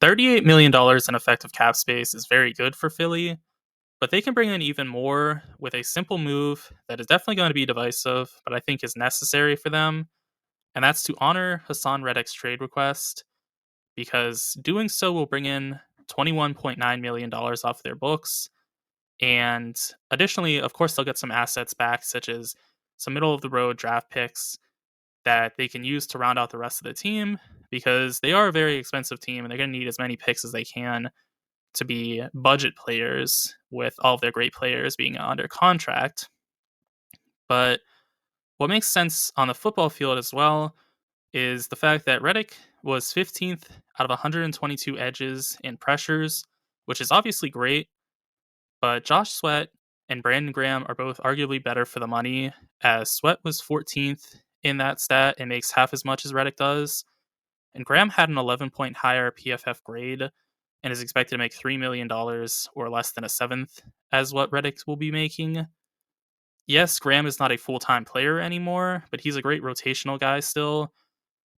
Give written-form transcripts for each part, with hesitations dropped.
$38 million dollars in effective cap space is very good for Philly, but they can bring in even more with a simple move that is definitely going to be divisive, but I think is necessary for them, and that's to honor Hassan Reddick's trade request, because doing so will bring in $21.9 million dollars off their books. And additionally, of course, they'll get some assets back, such as some middle of the road draft picks that they can use to round out the rest of the team, because they are a very expensive team and they're going to need as many picks as they can to be budget players with all of their great players being under contract. But what makes sense on the football field as well is the fact that Reddick was 15th out of 122 edges in pressures, which is obviously great, but Josh Sweat and Brandon Graham are both arguably better for the money, as Sweat was 14th in that stat and makes half as much as Reddick does. And Graham had an 11-point higher PFF grade and is expected to make $3 million dollars or less than a seventh as what Reddick will be making. Yes, Graham is not a full time player anymore, but he's a great rotational guy still.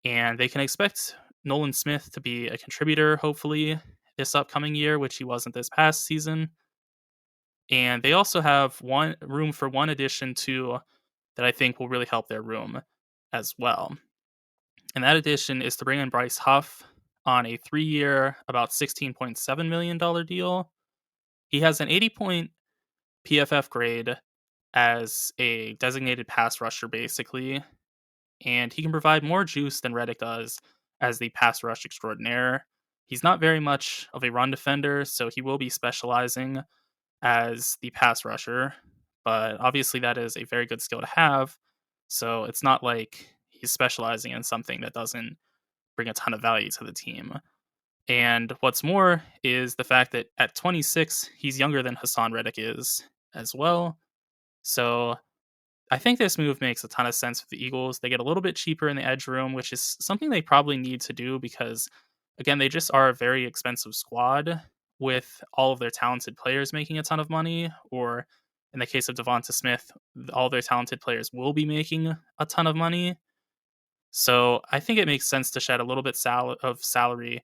And they can expect Nolan Smith to be a contributor, hopefully, this upcoming year, which he wasn't this past season. And they also have one room for one addition too that I think will really help their room as well. And that addition is to bring in Bryce Huff on a 3-year, about $16.7 million deal. He has an 80-point PFF grade as a designated pass rusher, basically, and he can provide more juice than Reddick does as the pass rush extraordinaire. He's not very much of a run defender, so he will be specializing as the pass rusher, but obviously that is a very good skill to have, so it's not like he's specializing in something that doesn't bring a ton of value to the team. And what's more is the fact that at 26, he's younger than Hassan Reddick is as well. So I think this move makes a ton of sense for the Eagles. They get a little bit cheaper in the edge room, which is something they probably need to do because, again, they just are a very expensive squad with all of their talented players making a ton of money. Or in the case of Devonta Smith, all their talented players will be making a ton of money. So I think it makes sense to shed a little bit of salary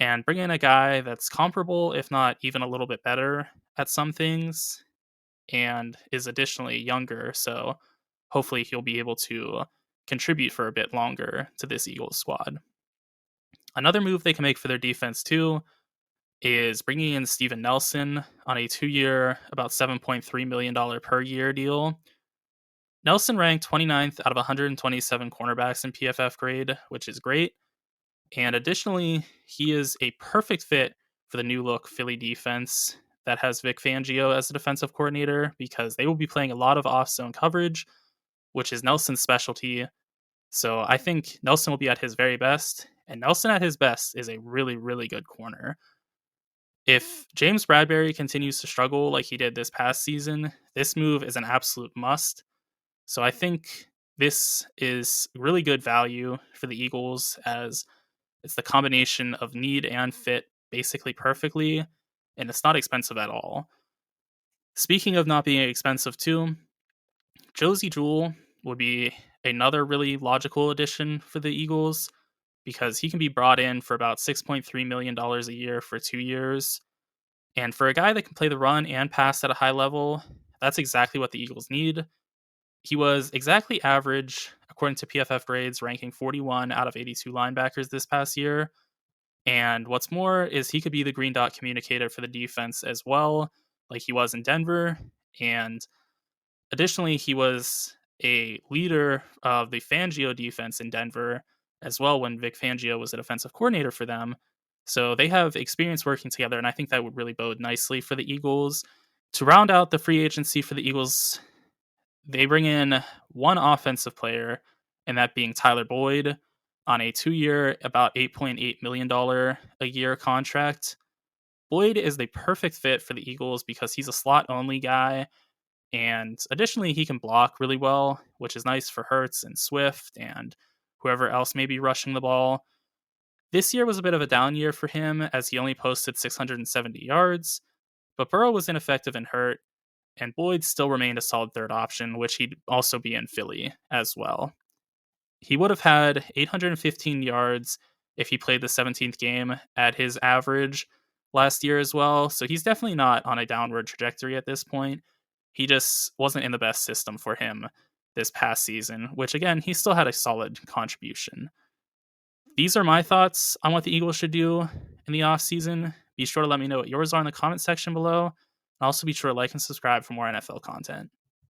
and bring in a guy that's comparable, if not even a little bit better at some things, and is additionally younger. So hopefully he'll be able to contribute for a bit longer to this Eagles squad. Another move they can make for their defense too is bringing in Steven Nelson on a 2-year, about $7.3 million per year deal. Nelson ranked 29th out of 127 cornerbacks in PFF grade, which is great. And additionally, he is a perfect fit for the new look Philly defense that has Vic Fangio as the defensive coordinator, because they will be playing a lot of off-zone coverage, which is Nelson's specialty. So I think Nelson will be at his very best, and Nelson at his best is a really, really good corner. If James Bradbury continues to struggle like he did this past season, this move is an absolute must. So I think this is really good value for the Eagles, as it's the combination of need and fit basically perfectly, and it's not expensive at all. Speaking of not being expensive too, Josie Jewell would be another really logical addition for the Eagles, because he can be brought in for about $6.3 million a year for 2 years. And for a guy that can play the run and pass at a high level, that's exactly what the Eagles need. He was exactly average, according to PFF grades, ranking 41 out of 82 linebackers this past year. And what's more is he could be the green dot communicator for the defense as well, like he was in Denver. And additionally, he was a leader of the Fangio defense in Denver as well when Vic Fangio was a defensive coordinator for them. So they have experience working together, and I think that would really bode nicely for the Eagles. To round out the free agency for the Eagles, they bring in one offensive player, and that being Tyler Boyd, on a 2-year, about $8.8 million a year contract. Boyd is the perfect fit for the Eagles because he's a slot-only guy, and additionally, he can block really well, which is nice for Hurts and Swift and whoever else may be rushing the ball. This year was a bit of a down year for him, as he only posted 670 yards, but Burrow was ineffective and hurt, and Boyd still remained a solid third option, which he'd also be in Philly as well. He would have had 815 yards if he played the 17th game at his average last year as well. So he's definitely not on a downward trajectory at this point. He just wasn't in the best system for him this past season, which again, he still had a solid contribution. These are my thoughts on what the Eagles should do in the offseason. Be sure to let me know what yours are in the comment section below. And also be sure to like and subscribe for more NFL content.